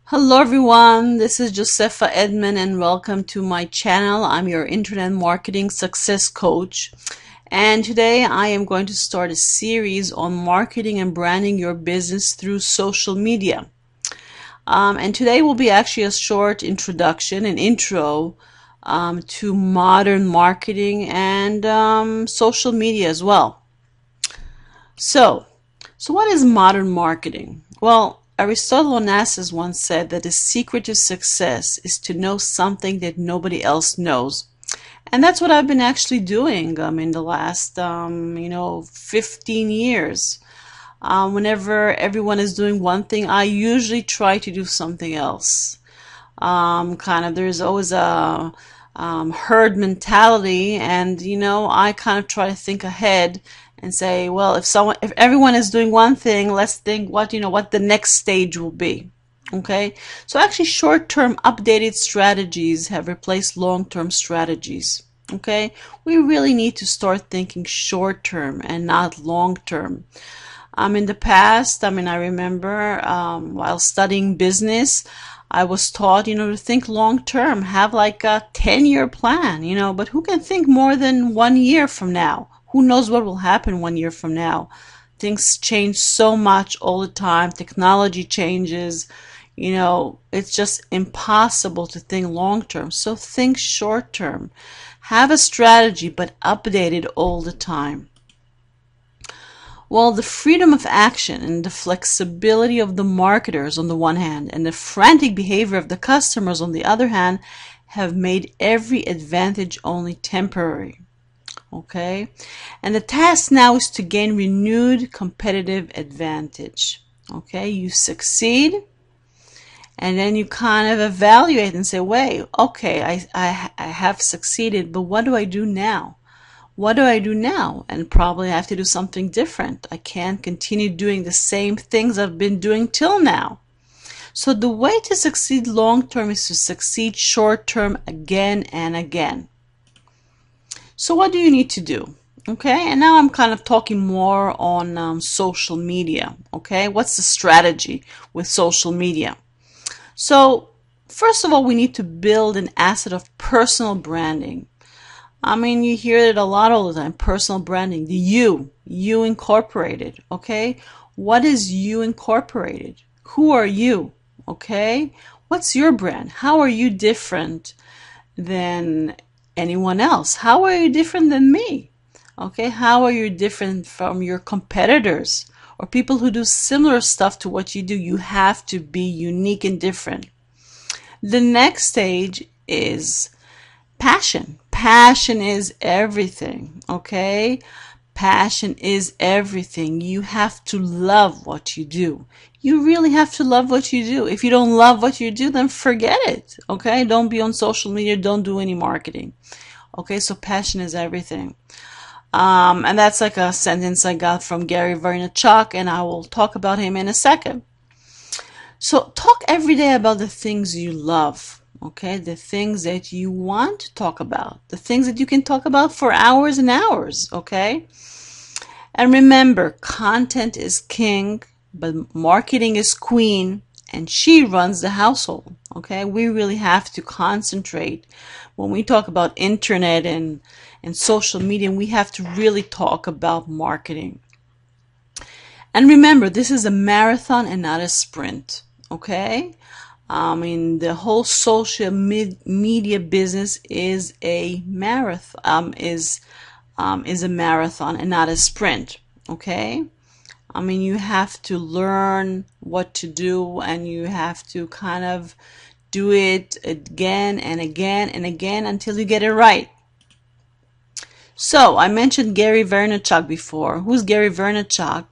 Hello everyone, this is Josepha Edman and welcome to my channel. I'm your internet marketing success coach, and today I am going to start a series on marketing and branding your business through social media. And today will be actually a short introduction, an intro to modern marketing and social media as well. So what is modern marketing? Well, Aristotle Onasis once said that the secret to success is to know something that nobody else knows. And that's what I've been actually doing in the last, 15 years. Whenever everyone is doing one thing, I usually try to do something else. There's always a herd mentality, and I kind of try to think ahead and say, well, if everyone is doing one thing, let's think what the next stage will be. Okay, so actually short-term updated strategies have replaced long-term strategies. Okay, we really need to start thinking short-term and not long-term. In the past, I remember while studying business, I was taught, to think long term, have like a 10-year plan, but who can think more than 1 year from now? Who knows what will happen 1 year from now? Things change so much all the time. Technology changes. It's just impossible to think long term. So think short term. Have a strategy, but update it all the time. Well, the freedom of action and the flexibility of the marketers on the one hand and the frantic behavior of the customers on the other hand have made every advantage only temporary. Okay? And the task now is to gain renewed competitive advantage. Okay? You succeed, and then you kind of evaluate and say, wait, okay, I have succeeded, but what do I do now? What do I do now? And probably I have to do something different. I can't continue doing the same things I've been doing till now. So the way to succeed long term is to succeed short term again and again. So what do you need to do? Okay, and now I'm kind of talking more on social media. Okay, what's the strategy with social media? So first of all, we need to build an asset of personal branding. You hear it a lot all the time, personal branding, the you incorporated, okay? What is you incorporated? Who are you, okay? What's your brand? How are you different than anyone else? How are you different than me? Okay, how are you different from your competitors or people who do similar stuff to what you do? You have to be unique and different. The next stage is passion. Passion is everything, okay? Passion is everything. You have to love what you do. You really have to love what you do. If you don't love what you do, then forget it, okay? Don't be on social media. Don't do any marketing, okay? So passion is everything. And that's like a sentence I got from Gary Vaynerchuk, and I will talk about him in a second. So talk every day about the things you love. Okay, the things that you want to talk about, the things that you can talk about for hours and hours, okay? And remember, content is king, but marketing is queen, and she runs the household, okay? We really have to concentrate. When we talk about internet and social media, we have to really talk about marketing. And remember, this is a marathon and not a sprint, okay? The whole social media business is a marathon, is a marathon and not a sprint. Okay, you have to learn what to do, and you have to kind of do it again and again and again until you get it right. So I mentioned Gary Vaynerchuk before. Who's Gary Vaynerchuk?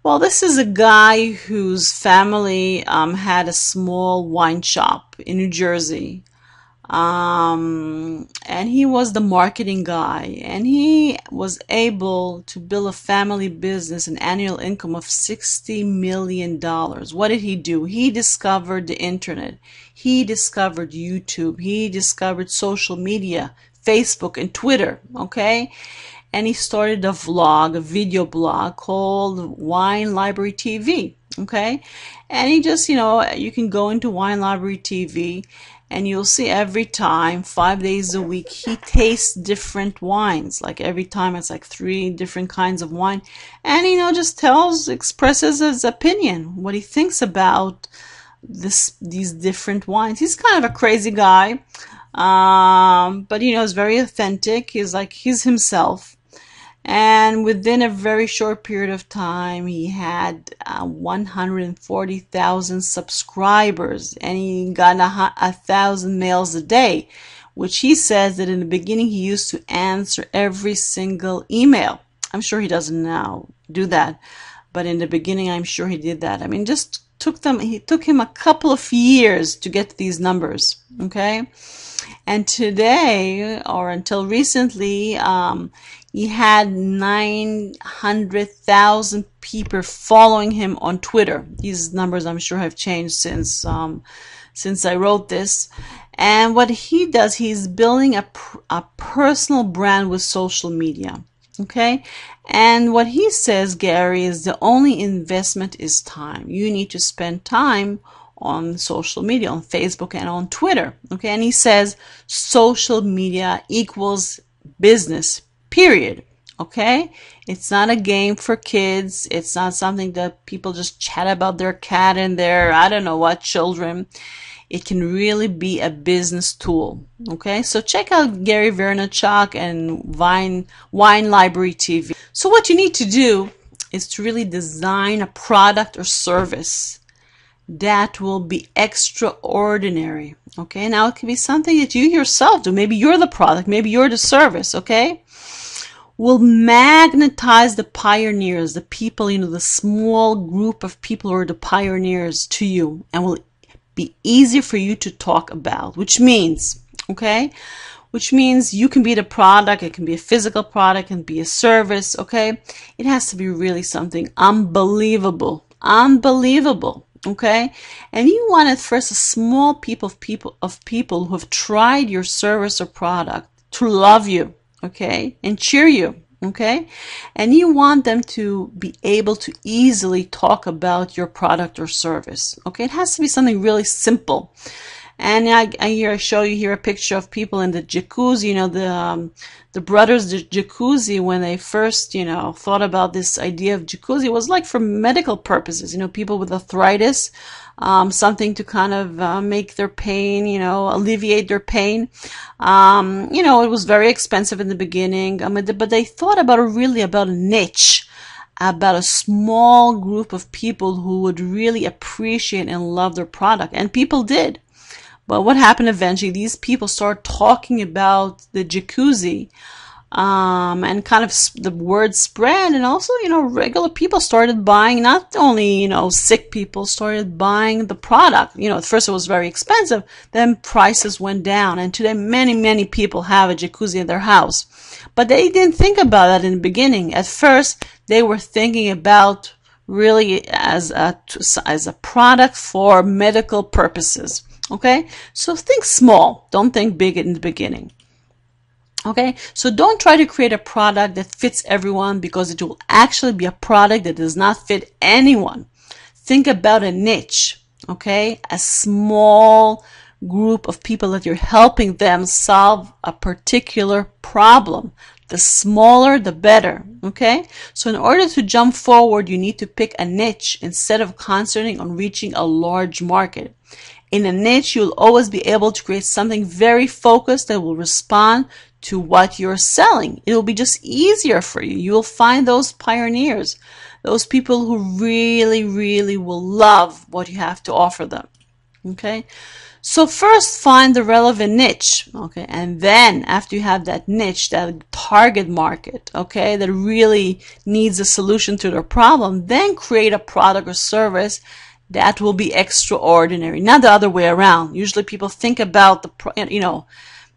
Well, this is a guy whose family had a small wine shop in New Jersey. And he was the marketing guy, and he was able to build a family business, an annual income of $60 million. What did he do? He discovered the internet. He discovered YouTube. He discovered social media, Facebook and Twitter, okay? and he started a vlog, a video blog called Wine Library TV. Okay, and he just, you can go into Wine Library TV and you'll see every time, 5 days a week, he tastes different wines. Like every time it's like 3 different kinds of wine, and just expresses his opinion, what he thinks about these different wines. He's kind of a crazy guy, but he's very authentic. He's himself. And within a very short period of time, he had 140,000 subscribers, and he got 1,000 mails a day, which he says that in the beginning he used to answer every single email. I'm sure he doesn't now do that, but in the beginning I'm sure he did that. I mean, it took him a couple of years to get to these numbers, okay? And today, or until recently, he had 900,000 people following him on Twitter. These numbers, I'm sure, have changed since I wrote this. And what he does, he's building a personal brand with social media. Okay? And what he says, Gary, is the only investment is time. You need to spend time on social media, on Facebook and on Twitter. Okay? And he says social media equals business. Period. Okay? It's not a game for kids. It's not something that people just chat about their cat and their, I don't know what, children. It can really be a business tool. Okay? So check out Gary Vaynerchuk and Wine Library TV. So what you need to do is to really design a product or service that will be extraordinary. Okay? Now it can be something that you yourself do. Maybe you're the product. Maybe you're the service. Okay? Will magnetize the pioneers, the people, the small group of people who are the pioneers to you, and will be easy for you to talk about, which means you can be the product. It can be a physical product, it can be a service, okay? It has to be really something unbelievable, okay? And you want at first a small people who have tried your service or product to love you, okay, and cheer you, okay? And you want them to be able to easily talk about your product or service, okay? It has to be something really simple. And I show you here a picture of people in the jacuzzi, the brothers, the jacuzzi, when they first, thought about this idea of jacuzzi, it was like for medical purposes, people with arthritis, something to kind of make their pain, alleviate their pain. It was very expensive in the beginning, but they thought about a niche, about a small group of people who would really appreciate and love their product, and people did. But what happened eventually, these people started talking about the jacuzzi, and kind of the word spread, and also, regular people started buying, not only, sick people started buying the product. At first it was very expensive, then prices went down, and today many people have a jacuzzi in their house. But they didn't think about that in the beginning. At first, they were thinking about really as a product for medical purposes. Okay? So think small. Don't think big in the beginning. Okay? So don't try to create a product that fits everyone, because it will actually be a product that does not fit anyone. Think about a niche. Okay? A small group of people that you're helping them solve a particular problem. The smaller, the better. Okay? So in order to jump forward, you need to pick a niche instead of concentrating on reaching a large market. In a niche, you'll always be able to create something very focused that will respond to what you're selling. It will be just easier for you. You will find those pioneers, those people who really will love what you have to offer them. Okay? So first find the relevant niche, okay? And then after you have that niche, that target market, okay, that really needs a solution to their problem, then create a product or service that will be extraordinary, not the other way around. Usually people think about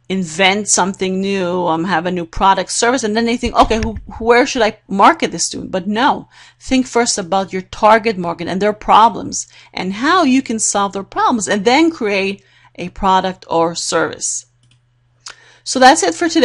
invent something new, have a new product, service, and then they think, okay, where should I market this to? But no, think first about your target market and their problems and how you can solve their problems, and then create a product or service. So that's it for today.